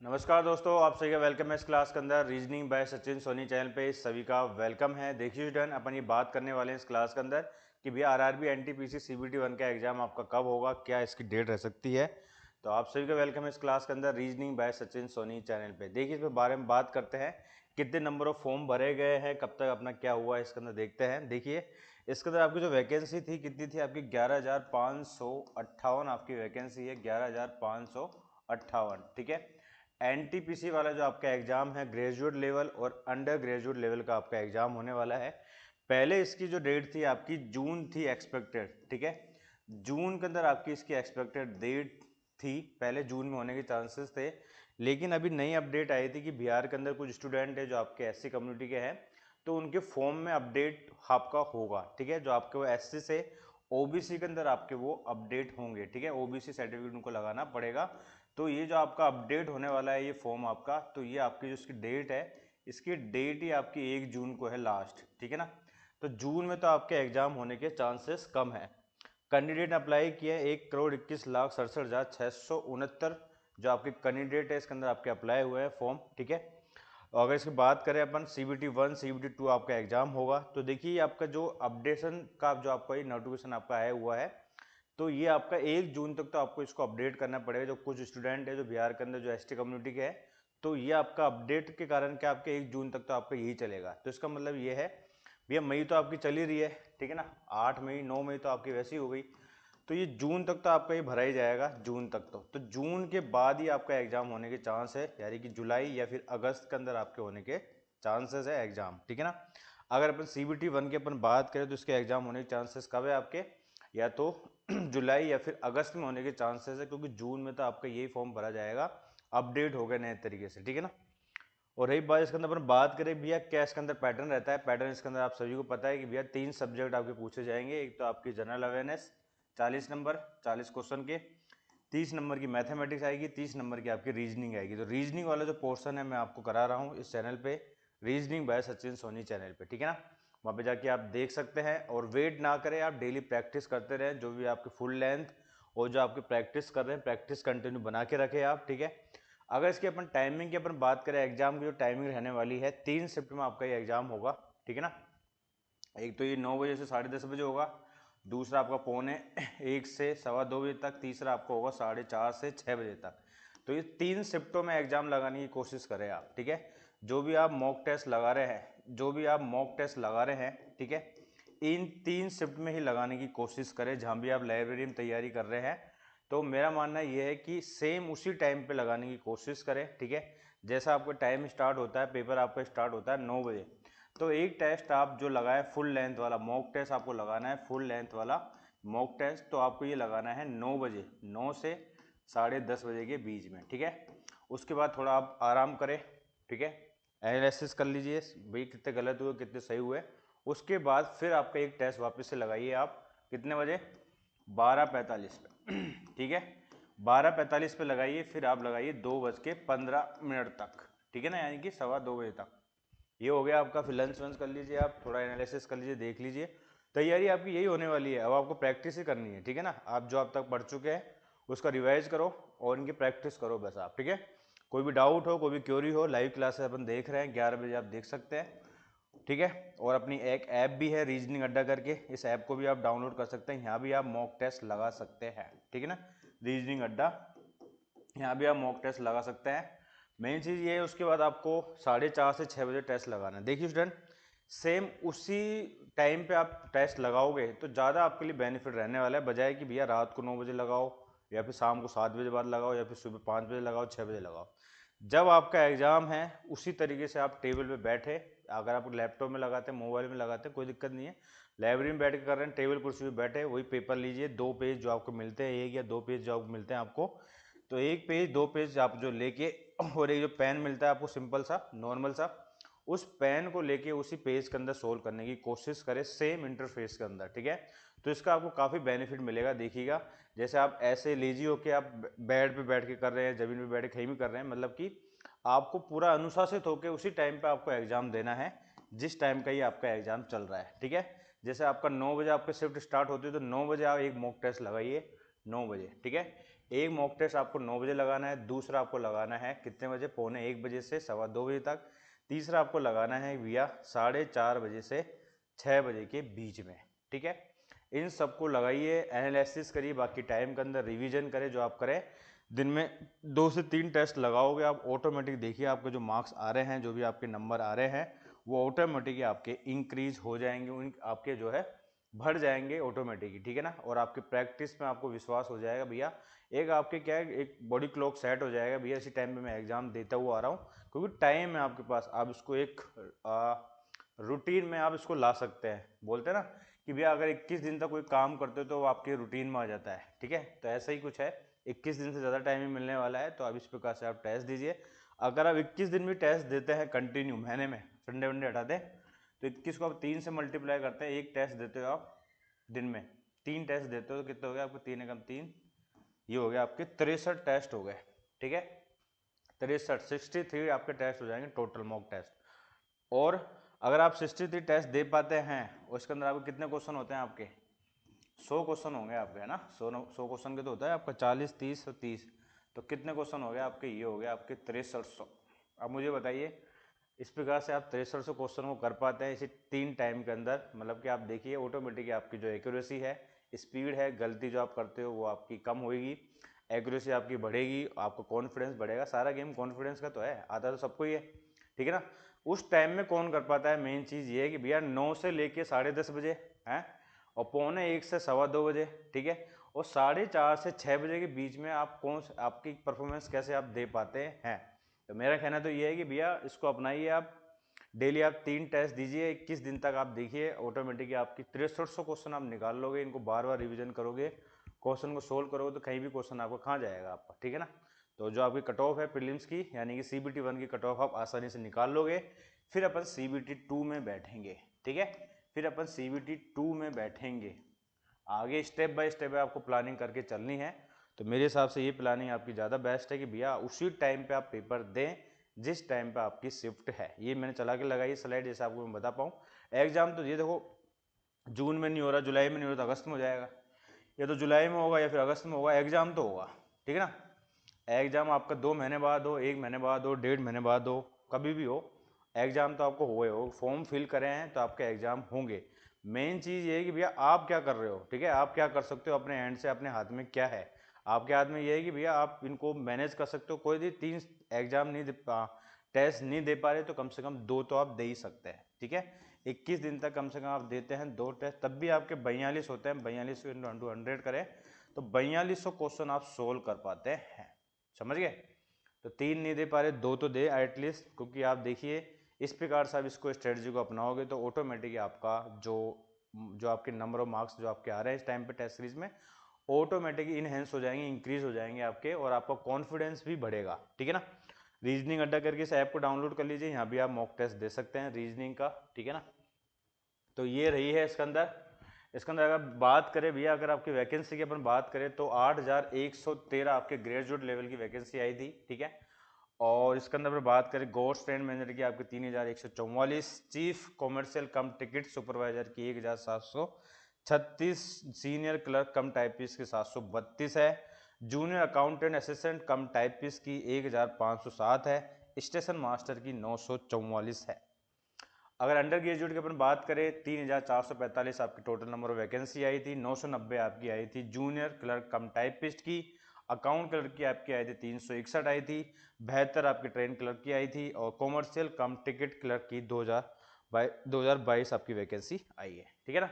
नमस्कार दोस्तों, आप सभी का वेलकम है इस क्लास के अंदर। Reasoning by Sachin Soni channel पे सभी का वेलकम है। देखिए स्टूडेंट, अपन ये बात करने वाले हैं इस क्लास के अंदर कि भैया आरआरबी एनटीपीसी सीबीटी 1 का एग्जाम आपका कब होगा, क्या इसकी डेट रह सकती है। तो आप सभी का वेलकम है इस क्लास के अंदर reasoning by Sachin Soni channel पे। देखिए इसके बारे में बात करते हैं, कितने नंबर ऑफ फॉर्म भरे गए हैं, कब तक अपना क्या हुआ है इसके अंदर देखते हैं। देखिए इसके अंदर आपकी जो वैकेंसी थी कितनी थी, आपकी 11,558 आपकी वैकेंसी है, 11,558। ठीक है। एनटीपीसी वाला जो आपका एग्जाम है ग्रेजुएट लेवल और अंडर ग्रेजुएट लेवल का आपका एग्जाम होने वाला है। पहले इसकी जो डेट थी आपकी जून थी एक्सपेक्टेड। ठीक है, जून के अंदर आपकी इसकी एक्सपेक्टेड डेट थी, पहले जून में होने के चांसेस थे। लेकिन अभी नई अपडेट आई थी कि बिहार के अंदर कुछ स्टूडेंट है जो आपके एससी कम्युनिटी के हैं, तो उनके फॉर्म में अपडेट आपका होगा। ठीक है, जो आपके वो एससी से ओबीसी के अंदर आपके वो अपडेट होंगे। ठीक है, ओबीसी सर्टिफिकेट उनको लगाना पड़ेगा। तो ये जो आपका अपडेट होने वाला है ये फॉर्म आपका, तो ये आपकी जो इसकी डेट है, इसकी डेट ही आपकी 1 जून को है लास्ट। ठीक है ना, तो जून में तो आपके एग्जाम होने के चांसेस कम है। कैंडिडेट ने अप्लाई किया 1,21,67,669 जो आपके कैंडिडेट है इसके अंदर आपके अप्लाई हुए हैं फॉर्म। ठीक है, और अगर इसकी बात करें अपन CBT 1 CBT 2 आपका एग्जाम होगा, तो देखिए आपका जो अपडेशन का जो आपका ये नोटिफिकेशन आपका आया हुआ है, तो ये आपका 1 जून तक तो आपको इसको अपडेट करना पड़ेगा। जो कुछ स्टूडेंट है जो बिहार के अंदर जो एसटी कम्युनिटी के हैं, तो ये आपका अपडेट के कारण क्या आपके 1 जून तक तो आपका यही चलेगा। तो इसका मतलब ये है भैया मई तो आपकी चल ही रही है। ठीक है ना, 8 मई 9 मई तो आपकी वैसी हो गई, तो ये जून तक तो आपका ये भरा ही जाएगा। जून तक तो जून के बाद ही आपका एग्जाम होने के चांस है, यानी कि जुलाई या फिर अगस्त के अंदर आपके होने के चांसेस है एग्जाम। ठीक है ना, अगर अपन CBT 1 की अपन बात करें तो इसके एग्जाम होने के चांसेस कब है आपके, या तो जुलाई या फिर अगस्त में होने के चांसेस है, क्योंकि जून में तो आपका यही फॉर्म भरा जाएगा, अपडेट हो गए नए तरीके से। ठीक है ना, और रही बात इसके अंदर अपन बात करें भैया क्या इसके अंदर पैटर्न रहता है। पैटर्न इसके अंदर आप सभी को पता है कि भैया 3 सब्जेक्ट आपके पूछे जाएंगे। एक तो आपकी जनरल अवेयरनेस 40 नंबर, 40 क्वेश्चन के, 30 नंबर की मैथमेटिक्स आएगी, 30 नंबर की आपकी रीजनिंग आएगी। तो रीजनिंग वाला जो पोर्शन है मैं आपको करा रहा हूँ इस चैनल पे, reasoning by Sachin Soni channel पे। ठीक है ना, वहाँ पे जाके आप देख सकते हैं, और वेट ना करें, आप डेली प्रैक्टिस करते रहें। जो भी आपकी फुल लेंथ और जो आपकी प्रैक्टिस कर रहे हैं, प्रैक्टिस कंटिन्यू बना के रखें आप। ठीक है, अगर इसकी अपन टाइमिंग की अपन बात करें, एग्जाम की जो टाइमिंग रहने वाली है, 3 शिफ्ट में आपका ये एग्जाम होगा। ठीक है ना, एक तो ये 9 बजे से 10:30 बजे होगा, दूसरा आपका पौने 1 से 2:15 बजे तक, तीसरा आपका होगा 4:30 से 6 बजे तक। तो ये 3 शिफ्टों में एग्जाम लगाने की कोशिश करें आप। ठीक है, जो भी आप मॉक टेस्ट लगा रहे हैं, जो भी आप मॉक टेस्ट लगा रहे हैं, ठीक है, इन 3 शिफ्ट में ही लगाने की कोशिश करें। जहाँ भी आप लाइब्रेरी में तैयारी कर रहे हैं, तो मेरा मानना यह है कि सेम उसी टाइम पे लगाने की कोशिश करें। ठीक है, जैसा आपका टाइम स्टार्ट होता है, पेपर आपका स्टार्ट होता है 9 बजे, तो एक टेस्ट आप जो लगाए फुल लेंथ वाला मॉक टेस्ट आपको लगाना है, फुल लेंथ वाला मॉक टेस्ट तो आपको ये लगाना है 9 बजे, 9 से 10:30 बजे के बीच में। ठीक है, उसके बाद थोड़ा आप आराम करें। ठीक है, एनालिसिस कर लीजिए भाई कितने गलत हुए कितने सही हुए। उसके बाद फिर आपका एक टेस्ट वापस से लगाइए आप, कितने बजे, 12:45 पे। ठीक है, 12:45 पे लगाइए, फिर आप लगाइए 2:15 तक। ठीक है ना, यानी कि 2:15 तक। ये हो गया आपका। फिर लंच वंच कर लीजिए, आप थोड़ा एनालिसिस कर लीजिए, देख लीजिए। तैयारी आपकी यही होने वाली है, अब आपको प्रैक्टिस ही करनी है। ठीक है ना, आप जो अब तक पढ़ चुके हैं उसका रिवाइज करो और इनकी प्रैक्टिस करो बस आप। ठीक है, कोई भी डाउट हो, कोई भी क्वेरी हो, लाइव क्लासेस अपन देख रहे हैं, 11 बजे आप देख सकते हैं। ठीक है, और अपनी एक ऐप भी है रीजनिंग अड्डा करके, इस ऐप को भी आप डाउनलोड कर सकते हैं, यहाँ भी आप मॉक टेस्ट लगा सकते हैं। ठीक है ना, रीजनिंग अड्डा, यहाँ भी आप मॉक टेस्ट लगा सकते हैं। मेन चीज़ ये है, उसके बाद आपको 4:30 से 6 बजे टेस्ट लगाना है। देखिए स्टूडेंट, सेम उसी टाइम पे आप टेस्ट लगाओगे तो ज़्यादा आपके लिए बेनिफिट रहने वाला है, बजाय कि भैया रात को 9 बजे लगाओ, या फिर शाम को 7 बजे बाद लगाओ, या फिर सुबह 5 बजे लगाओ, 6 बजे लगाओ। जब आपका एग्जाम है उसी तरीके से आप टेबल पे बैठे, अगर आप लैपटॉप में लगाते हैं, मोबाइल में लगाते हैं, कोई दिक्कत नहीं है, लाइब्रेरी में बैठ के कर रहे हैं, टेबल कुर्सी पे बैठे, वही पेपर लीजिए, 2 पेज जो आपको मिलते हैं, 1 या 2 पेज जो आपको मिलते हैं आपको, तो 1 पेज 2 पेज आप जो लेके, और एक जो पेन मिलता है आपको सिंपल सा नॉर्मल सा, उस पेन को लेके उसी पेज के अंदर सोल्व करने की कोशिश करें, सेम इंटरफेस के अंदर। ठीक है, तो इसका आपको काफ़ी बेनिफिट मिलेगा। देखिएगा, जैसे आप ऐसे लेजी होके आप बेड पे बैठ के कर रहे हैं, जमीन पे बैठ के कहीं भी कर रहे हैं, मतलब कि आपको पूरा अनुशासित होकर उसी टाइम पे आपको एग्जाम देना है जिस टाइम का ही आपका एग्जाम चल रहा है। ठीक है, जैसे आपका 9 बजे आपका शिफ्ट स्टार्ट होती है, तो 9 बजे आप एक मॉक टेस्ट लगाइए, 9 बजे, ठीक है। एक मॉक टेस्ट आपको 9 बजे लगाना है, दूसरा आपको लगाना है कितने बजे, 1:45 से 2:15 बजे तक, तीसरा आपको लगाना है भैया 4:30 बजे से 6 बजे के बीच में, ठीक है। इन सबको लगाइए, एनालिसिस करिए, बाकी टाइम के अंदर रिवीजन करें जो आप करें। दिन में 2 से 3 टेस्ट लगाओगे आप, ऑटोमेटिक देखिए आपके जो मार्क्स आ रहे हैं, जो भी आपके नंबर आ रहे हैं, वो ऑटोमेटिक आपके इंक्रीज हो जाएंगे, आपके जो है बढ़ जाएंगे ऑटोमेटिकली, ठीक है ना। और आपकी प्रैक्टिस में आपको विश्वास हो जाएगा भैया, एक आपके क्या है, एक बॉडी क्लॉक सेट हो जाएगा भैया, इसी टाइम पे मैं एग्जाम देता हुआ आ रहा हूँ, क्योंकि टाइम है आपके पास, आप इसको एक रूटीन में आप इसको ला सकते हैं। बोलते हैं ना कि भैया अगर 21 दिन तक कोई काम करते हो तो वो आपके रूटीन में आ जाता है, ठीक है। तो ऐसा ही कुछ है, 21 दिन से ज़्यादा टाइम ही मिलने वाला है, तो आप इस प्रकार से आप टेस्ट दीजिए। अगर आप 21 दिन भी टेस्ट देते हैं कंटिन्यू महीने में, संडे वनडे हटा दें, तो 21 को आप 3 से मल्टीप्लाई करते हैं, एक टेस्ट देते हो आप दिन में, 3 टेस्ट देते हो तो कितने हो गए आपको, 3 एकम 3, ये हो गया आपके 63 टेस्ट हो गए, ठीक है। 63 आपके टेस्ट हो जाएंगे टोटल मॉक टेस्ट। और अगर आप 63 टेस्ट दे पाते हैं, उसके अंदर आपके कितने क्वेश्चन होते हैं, आपके 100 क्वेश्चन होंगे आपके, है ना। 100 क्वेश्चन के तो होता है आपका 40, 30 और 30, तो कितने क्वेश्चन हो गए आपके, ये हो गए आपके 6300। अब मुझे बताइए इस प्रकार से आप 6300 क्वेश्चन को कर पाते हैं इसी 3 टाइम के अंदर, मतलब कि आप देखिए ऑटोमेटिक आपकी जो एक्यूरेसी है, स्पीड है, गलती जो आप करते हो वो आपकी कम होगी, एक्यूरेसी आपकी बढ़ेगी, आपको कॉन्फिडेंस बढ़ेगा। सारा गेम कॉन्फिडेंस का तो है, आता तो सबको ही है, ठीक है ना। उस टाइम में कौन कर पाता है, मेन चीज़ ये है कि भैया 9 से लेके 10:30 बजे हैं, और 1:45 से 2:15 बजे, ठीक है, और 4:30 से 6 बजे के बीच में आप आपकी परफॉर्मेंस कैसे आप दे पाते हैं। तो मेरा कहना तो ये है कि भैया इसको अपनाइए आप, डेली आप 3 टेस्ट दीजिए, 21 दिन तक आप देखिए ऑटोमेटिकली आपकी 6300 क्वेश्चन आप निकाल लोगे। इनको बार बार रिवीजन करोगे, क्वेश्चन को सोल्व करोगे, तो कहीं भी क्वेश्चन आपको कहाँ जाएगा आपका, ठीक है ना। तो जो आपकी कट ऑफ है प्रीलिम्स की, यानी कि CBT 1 की कट ऑफ आप आसानी से निकाल लोगे। फिर अपन CBT 2 में बैठेंगे, ठीक है, फिर अपन CBT 2 में बैठेंगे। आगे स्टेप बाय स्टेप आपको प्लानिंग करके चलनी है। तो मेरे हिसाब से ये प्लानिंग आपकी ज़्यादा बेस्ट है कि भैया उसी टाइम पे आप पेपर दें जिस टाइम पे आपकी शिफ्ट है। ये मैंने चला के लगाई स्लाइड, जैसे आपको मैं बता पाऊँ। एग्जाम तो ये देखो जून में नहीं हो रहा, जुलाई में नहीं हो रहा, तो अगस्त में हो जाएगा, या तो जुलाई में होगा या फिर अगस्त में होगा, एग्जाम तो होगा, ठीक है ना। एग्जाम आपका 2 महीने बाद हो, 1 महीने बाद हो, 1.5 महीने बाद हो, कभी भी हो, एग्जाम तो आपको हुए हो, फॉर्म फिल करे हैं तो आपके एग्जाम होंगे। मेन चीज़ ये है कि भैया आप क्या कर रहे हो, ठीक है, आप क्या कर सकते हो अपने एंड से, अपने हाथ में क्या है, आपके हाथ में ये है कि भैया आप इनको मैनेज कर सकते हो। कोई भी 3 एग्जाम नहीं टेस्ट नहीं दे पा रहे तो कम से कम 2 तो आप दे ही सकते हैं, ठीक है। 21 दिन तक कम से कम आप देते हैं 2 टेस्ट, तब भी आपके 42 होते हैं, 42 इंटू 100 करें तो 4200 क्वेश्चन आप सोल्व कर पाते हैं, समझ गए। तो 3 नहीं दे पा रहे, 2 तो दे एटलीस्ट, क्योंकि आप देखिए इस प्रकार से आप इसको स्ट्रेटजी को अपनाओगे तो ऑटोमेटिक आपका जो जो आपके नंबर ऑफ मार्क्स जो आपके आ रहे हैं इस टाइम पे टेस्ट सीरीज में, ऑटोमेटिक इनहेंस हो जाएंगे, इंक्रीज हो जाएंगे आपके, और आपका कॉन्फिडेंस भी बढ़ेगा, ठीक है ना। रीजनिंग अड्डा करके इस ऐप को डाउनलोड कर लीजिए, यहाँ भी आप मॉक टेस्ट दे सकते हैं रीजनिंग का, ठीक है ना। तो ये रही है इसके अंदर अगर बात करें भैया, अगर आपकी वैकेंसी की अपन बात करें तो 8113 आपके ग्रेजुएट लेवल की वैकेंसी आई थी, ठीक है। और इसके अंदर बात करें गोस्ट ट्रेन मैनेजर की आपकी 3144, चीफ कॉमर्शियल कम टिकट सुपरवाइजर की 1736, सीनियर क्लर्क कम टाइपिस्ट की 732 है, जूनियर अकाउंटेंट असिस्टेंट कम टाइपिस्ट की 1507 है, स्टेशन मास्टर की 944 है। अगर अंडर ग्रेजुएट की अपन बात करें 3445 आपकी टोटल नंबर ऑफ वैकेंसी आई थी, 990 आपकी आई थी जूनियर क्लर्क कम टाइपिस्ट की, अकाउंट क्लर्क की आपकी आई थी 361 आई थी, 72 आपकी ट्रेन क्लर्क की आई थी, और कॉमर्शियल कम टिकट क्लर्क की 2022 आपकी वैकेंसी आई है, ठीक है ना।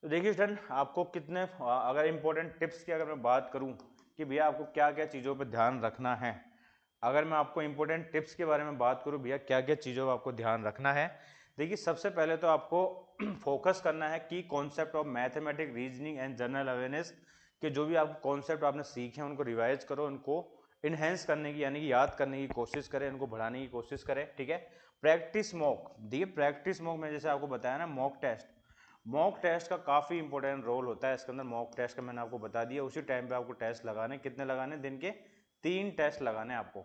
तो देखिए स्टूडेंट आपको कितने, अगर इंपॉर्टेंट टिप्स की अगर मैं बात करूं कि भैया आपको क्या क्या चीज़ों पर ध्यान रखना है, अगर मैं आपको इंपॉर्टेंट टिप्स के बारे में बात करूं भैया क्या क्या चीज़ों पर आपको ध्यान रखना है। देखिए सबसे पहले तो आपको फोकस करना है कि concept of mathematic reasoning and general awareness के जो भी आपको कॉन्सेप्ट आपने सीखे हैं उनको रिवाइज करो, उनको इनहेंस करने की यानी कि याद करने की कोशिश करें, उनको बढ़ाने की कोशिश करें, ठीक है। प्रैक्टिस मॉक, देखिए प्रैक्टिस मॉक में जैसे आपको बताया ना, मॉक टेस्ट का काफ़ी इंपॉर्टेंट रोल होता है इसके अंदर। मॉक टेस्ट का मैंने आपको बता दिया, उसी टाइम पे आपको टेस्ट लगाने, कितने लगाने, दिन के 3 टेस्ट लगाने आपको।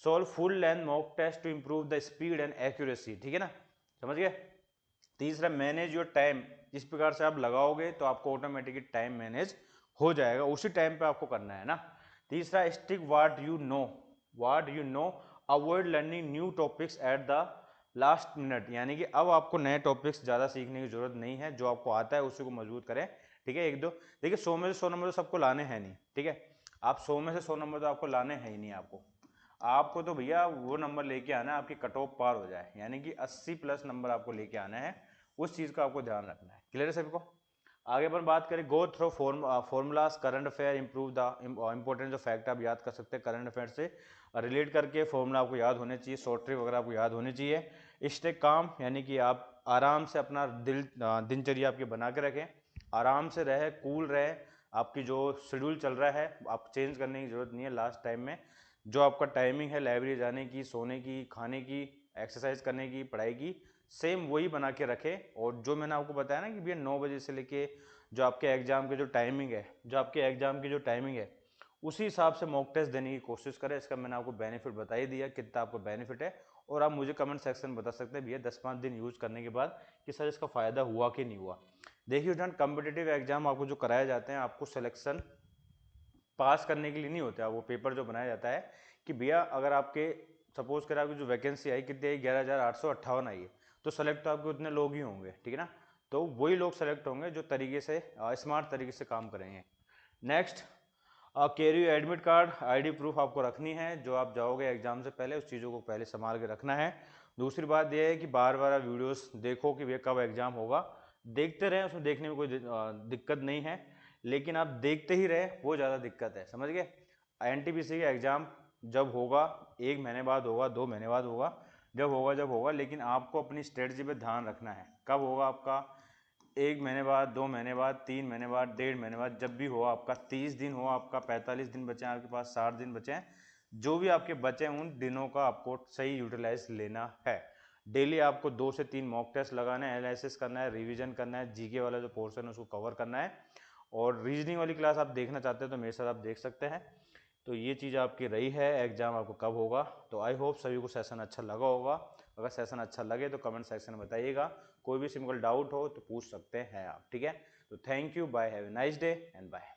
Solve full length mock test to improve the speed and accuracy, ठीक है ना, समझ गए। तीसरा मैनेज योर टाइम, इस प्रकार से आप लगाओगे तो आपको ऑटोमेटिकली टाइम मैनेज हो जाएगा, उसी टाइम पे आपको करना है ना। तीसरा, stick what you know, avoid learning new topics at the last minute, यानी कि अब आपको नए टॉपिक्स ज़्यादा सीखने की जरूरत नहीं है, जो आपको आता है उसी को मजबूत करें, ठीक है। एक दो, देखिए 100 में से 100 नंबर तो सबको लाने हैं नहीं, ठीक है। आप 100 में से 100 नंबर तो आपको लाने हैं ही नहीं, आपको तो भैया वो नंबर लेके आना है आपकी कट ऑफ पार हो जाए, यानी कि 80 प्लस नंबर आपको लेके आना है, उस चीज़ का आपको ध्यान रखना है। क्लियर है सभी को? आगे अपन बात करें, go through formulas, current affair, improve the important जो फैक्ट आप याद कर सकते हैं करंट अफेयर से रिलेट करके, फॉर्मूला आपको याद होने चाहिए, शॉर्ट ट्रिक वगैरह आपको याद होनी चाहिए। स्टे काम, यानी कि आप आराम से अपना दिनचर्या आपकी बना के रखें, आराम से रहे, कूल रहे, आपकी जो शेड्यूल चल रहा है आप चेंज करने की जरूरत नहीं है। लास्ट टाइम में जो आपका टाइमिंग है लाइब्रेरी जाने की, सोने की, खाने की, एक्सरसाइज करने की, पढ़ाई की, सेम वही बना के रखें। और जो मैंने आपको बताया ना कि भैया 9 बजे से लेके जो आपके एग्जाम की जो टाइमिंग है उसी हिसाब से मॉक टेस्ट देने की कोशिश करें। इसका मैंने आपको बेनिफिट बता ही दिया, कितना आपको बेनिफिट है। और आप मुझे कमेंट सेक्शन में बता सकते हैं भैया 10-5 दिन यूज करने के बाद कि सर इसका फायदा हुआ कि नहीं हुआ। देखिए फ्रेंड, कॉम्पिटिटिव एग्जाम आपको जो कराए जाते हैं, आपको सिलेक्शन पास करने के लिए नहीं होता है। वो पेपर जो बनाया जाता है कि भैया अगर आपके सपोज करें आपकी जो वैकेंसी आई कितनी आई, 11,858 आई है, तो सेलेक्ट तो आपके उतने लोग ही होंगे, ठीक है ना। तो वही लोग सेलेक्ट होंगे जो तरीके से स्मार्ट तरीके से काम करेंगे। Next, carry admit card, ID proof आपको रखनी है, जो आप जाओगे एग्जाम से पहले उस चीज़ों को पहले संभाल के रखना है। दूसरी बात यह है कि बार बार वीडियोस देखो कि भैया कब एग्जाम होगा, देखते रहें, उसमें देखने में कोई दिक्कत नहीं है, लेकिन आप देखते ही रहे वो ज़्यादा दिक्कत है, समझ गए। एनटीपीसी का एग्जाम जब होगा 1 महीने बाद होगा, 2 महीने बाद होगा, जब होगा, लेकिन आपको अपनी स्ट्रेटजी पे ध्यान रखना है। कब होगा आपका? 1 महीने बाद, 2 महीने बाद, 3 महीने बाद, 1.5 महीने बाद, जब भी हो आपका, 30 दिन हो आपका, 45 दिन बचे हैं आपके पास, 60 दिन बचे हैं, जो भी आपके बचे हैं उन दिनों का आपको सही यूटिलाइज लेना है। डेली आपको 2 से 3 मॉक टेस्ट लगाना है, एनालिसिस करना है, रिवीजन करना है, जीके वाला जो पोर्शन है उसको कवर करना है। और रीजनिंग वाली क्लास आप देखना चाहते हैं तो मेरे साथ आप देख सकते हैं। तो ये चीज़ आपकी रही है, एग्जाम आपको कब होगा। तो आई होप सभी को सेशन अच्छा लगा होगा। अगर सेशन अच्छा लगे तो कमेंट सेक्शन में बताइएगा। कोई भी सिंपल डाउट हो तो पूछ सकते हैं आप, ठीक है। तो thank you, bye, have a nice day and bye.